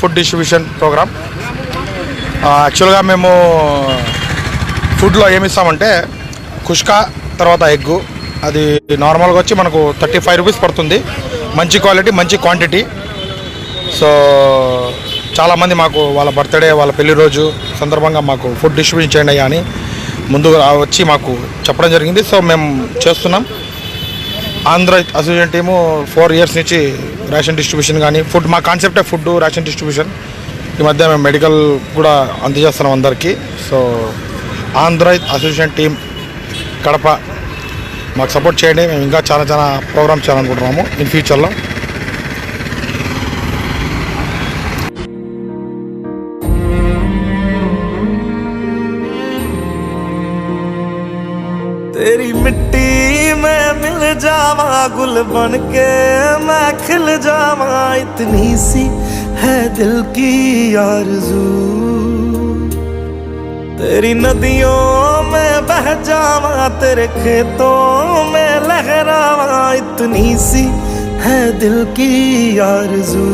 Food distribution programme. యాక్చువల్గా మేము ఫుడ్లో ఏమి ఇస్తామంటే కుష్కా, తర్వాత ఎగ్గు. అది నార్మల్గా వచ్చి మనకు 35 రూపీస్ పడుతుంది. మంచి క్వాలిటీ, మంచి క్వాంటిటీ. సో చాలామంది మాకు వాళ్ళ బర్త్డే, వాళ్ళ పెళ్లి రోజు సందర్భంగా మాకు ఫుడ్ డిస్ట్రిబ్యూషన్ చేయండి అయ్యా అని ముందుగా వచ్చి మాకు చెప్పడం జరిగింది. సో మేము చేస్తున్నాం. ఆంధ్ర అసోసియేషన్ టీము 4 ఇయర్స్ నుంచి రేషన్ డిస్ట్రిబ్యూషన్ కానీ ఫుడ్, మా కాన్సెప్టే ఫుడ్ రేషన్ డిస్ట్రిబ్యూషన్. ఈ మధ్య మేము మెడికల్ కూడా అందజేస్తున్నాం అందరికీ. So Andhra association team Kadapa మాకు సపోర్ట్ చేయండి. మేము ఇంకా చాలా ప్రోగ్రామ్స్ చేయాలనుకుంటున్నాము ఇన్ ఫ్యూచర్లో. तेरी मिट्टी में मिल जावा, गुल बन के मैं खिल जावा, इतनी सी है दिल की आरज़ू। तेरी नदियों में बह जावा, तेरे खेतों में लहरावा, इतनी सी है दिल की आरज़ू।